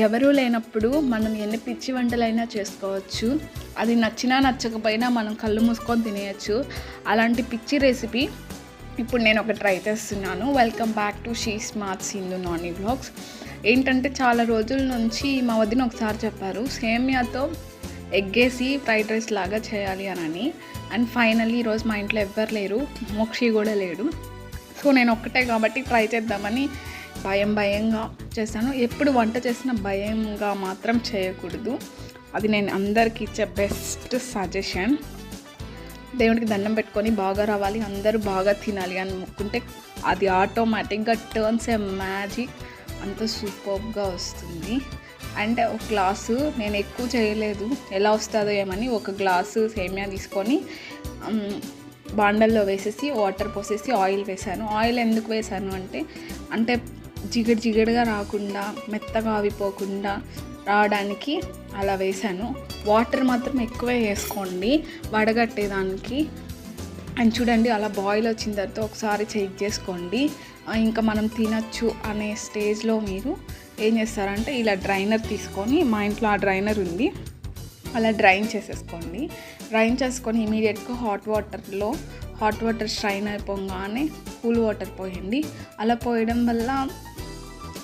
ఎవరూ లేనప్పుడు మనం ఎన్ని పిచ్చి వంటలైనా చేసుకోవచ్చు. అది నచ్చినా నచ్చకపోయినా మనం కళ్ళు మూసుకొని తినేయచ్చు. అలాంటి పిచ్చి రెసిపీ ఇప్పుడు నేను ఒకటి ట్రై చేస్తున్నాను. Welcome back to she smart Sindhu Nani vlogs. ఏంటంటే చాలా రోజుల నుంచి మా వదిన ఒకసారి చెప్పారు సేమియాతో ఎగ్గేసి ఫ్రైడ్ రైస్ లాగా చేయాలి అని. అండ్ ఫైనల్లీ ఈరోజు మా ఇంట్లో ఎవ్వరు లేరు, మోక్షి కూడా లేడు. సో నేను ఒక్కటే కాబట్టి ట్రై చేద్దామని భయంగా చేస్తాను. ఎప్పుడు వంట చేసిన భయంగా మాత్రం చేయకూడదు. అది నేను అందరికీ ఇచ్చే బెస్ట్ సజెషన్. దేవుడికి దండం పెట్టుకొని బాగా రావాలి, అందరూ బాగా తినాలి అని మొక్కుంటే అది ఆటోమేటిక్గా టర్న్స్ ఏ మ్యాజిక్, అంత సూపర్గా వస్తుంది. అంటే ఒక గ్లాసు నేను ఎక్కువ చేయలేదు, ఎలా వస్తుందో ఏమని ఒక గ్లాసు సేమియా తీసుకొని బాండల్లో వేసేసి వాటర్ పోసేసి ఆయిల్ వేసాను. ఆయిల్ ఎందుకు వేసాను అంటే జిగడుగా రాకుండా, మెత్తగా ఆవిపోకుండా రావడానికి అలా వేసాను. వాటర్ మాత్రం ఎక్కువే వేసుకోండి వడగట్టేదానికి. అండ్ చూడండి అలా బాయిల్ వచ్చిన తర్వాత ఒకసారి చెక్ చేసుకోండి. ఇంకా మనం తినచ్చు అనే స్టేజ్లో మీరు ఏం చేస్తారంటే ఇలా డ్రైనర్ తీసుకొని, మా ఇంట్లో ఆ డ్రైనర్ ఉంది, అలా డ్రైన్ చేసేసుకోండి. డ్రైన్ చేసుకొని ఇమీడియట్గా హాట్ వాటర్ స్ట్రైన్ అయిపోగానే కూల్ వాటర్ పోయండి. అలా పోయడం వల్ల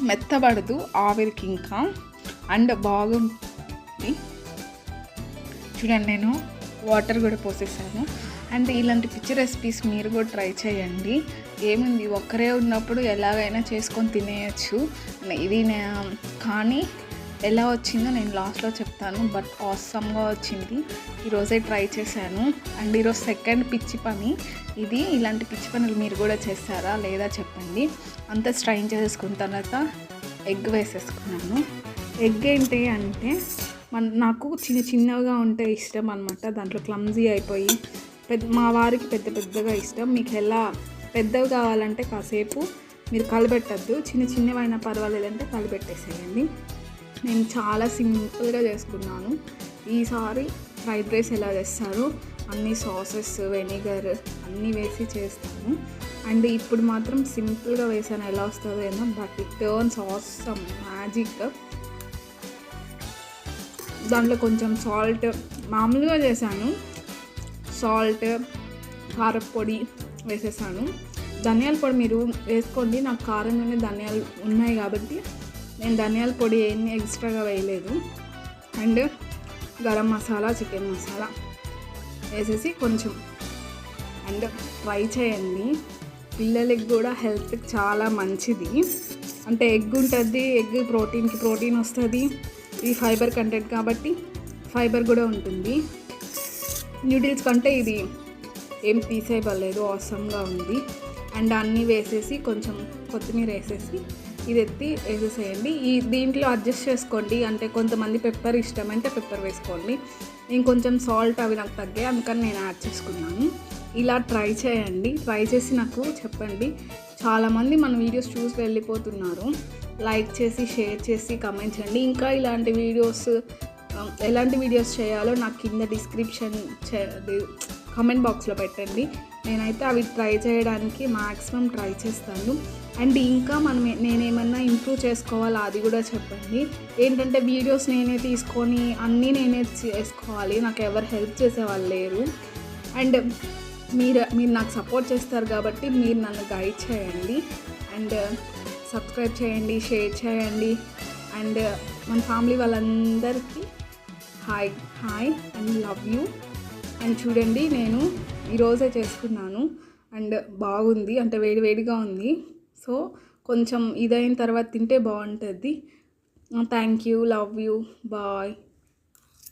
మెత్తబడదు ఆవిరికి ఇంకా, అండ్ బాగుంటుంది. చూడండి నేను వాటర్ కూడా పోసేసాను. అండ్ ఇలాంటి పిచ్చి రెసిపీస్ మీరు కూడా ట్రై చేయండి. ఏముంది, ఒక్కరే ఉన్నప్పుడు ఎలాగైనా చేసుకొని తినేయచ్చు. ఇది కానీ ఎలా వచ్చిందో నేను లాస్ట్లో చెప్తాను. బట్ ఆసమ్గా వచ్చింది. ఈరోజే ట్రై చేశాను. అండ్ ఈరోజు సెకండ్ పిచ్చి పని ఇది. ఇలాంటి పిచ్చి పనులు మీరు కూడా చేస్తారా లేదా చెప్పండి. అంతా స్ట్రైన్ చేసేసుకున్న తర్వాత ఎగ్ వేసేసుకున్నాను. ఎగ్ ఏంటి అంటే నాకు చిన్నగా ఉంటే ఇష్టం అనమాట. దాంట్లో క్లమ్జీ అయిపోయి మా వారికి పెద్దగా ఇష్టం. మీకు ఎలా పెద్దవి కావాలంటే కాసేపు మీరు కలిపెట్టద్దు, చిన్నవైనా పర్వాలేదంటే కలిపెట్టేసేయండి. నేను చాలా సింపుల్గా చేసుకున్నాను. ఈసారి ఫ్రైడ్ రైస్ ఎలా చేస్తారు, అన్ని సాసెస్, వెనిగర్ అన్నీ వేసి చేస్తాను. అండ్ ఇప్పుడు మాత్రం సింపుల్గా వేసాను, ఎలా వస్తుందో ఏమో, but it turns awesome magic. దాంట్లో కొంచెం సాల్ట్, మామూలుగా చేశాను, సాల్ట్, కారపొడి వేసేసాను. ధనియాల పొడి మీరు వేసుకోండి, నాకు కారంగానే ధనియాలు ఉన్నాయి కాబట్టి నేను ధనియాల పొడి ఏమీ ఎక్స్ట్రాగా వేయలేదు. అండ్ గరం మసాలా, చికెన్ మసాలా వేసేసి కొంచెం అండ్ ఫ్రై చేయండి. పిల్లలకి కూడా హెల్త్కి చాలా మంచిది. అంటే ఎగ్ ఉంటుంది, ఎగ్ ప్రోటీన్ వస్తుంది. ఇది ఫైబర్ కంటెంట్ కాబట్టి ఫైబర్ కూడా ఉంటుంది. న్యూడిల్స్ కంటే ఇది ఏం తీసేయబడలేదు, ఆసమ్గా ఉంది. అండ్ అన్నీ వేసేసి కొంచెం కొత్తిమీర వేసేసి ఇది వేసేసేయండి. దీంట్లో అడ్జస్ట్ చేసుకోండి. అంటే కొంతమంది పెప్పర్ ఇష్టం అంటే పెప్పర్ వేసుకోండి. నేను కొంచెం సాల్ట్ అవి నాకు తగ్గాయి, అందుకని నేను యాడ్ చేసుకున్నాను. ఇలా ట్రై చేయండి. ట్రై చేసి నాకు చెప్పండి. చాలామంది మన వీడియోస్ చూసి వెళ్ళిపోతున్నారు. లైక్ చేసి, షేర్ చేసి, కమెంట్ చేయండి. ఇంకా ఇలాంటి వీడియోస్ ఎలాంటి వీడియోస్ చేయాలో నాకు కింద డిస్క్రిప్షన్ కమెంట్ బాక్స్లో పెట్టండి. నేనైతే అవి ట్రై చేయడానికి మ్యాక్సిమం ట్రై చేస్తాను. అండ్ ఇంకా నేనేమన్నా ఇంప్రూవ్ చేసుకోవాలా అది కూడా చెప్పండి. ఏంటంటే వీడియోస్ నేనే తీసుకొని అన్నీ నేనే చేసుకోవాలి, నాకు ఎవరు హెల్ప్ చేసేవాళ్ళు లేరు. అండ్ మీరు నాకు సపోర్ట్ చేస్తారు కాబట్టి మీరు నన్ను గైడ్ చేయండి. అండ్ సబ్స్క్రైబ్ చేయండి, షేర్ చేయండి. అండ్ మన ఫ్యామిలీ వాళ్ళందరికీ hi and love you. And చూడండి నేను ఈరోజే చేసుకున్నాను అండ్ బాగుంది, అంటే వేడిగా ఉంది. సో కొంచెం ఇదైన తర్వాత తింటే బాగుంటుంది. Thank you, love you, bye.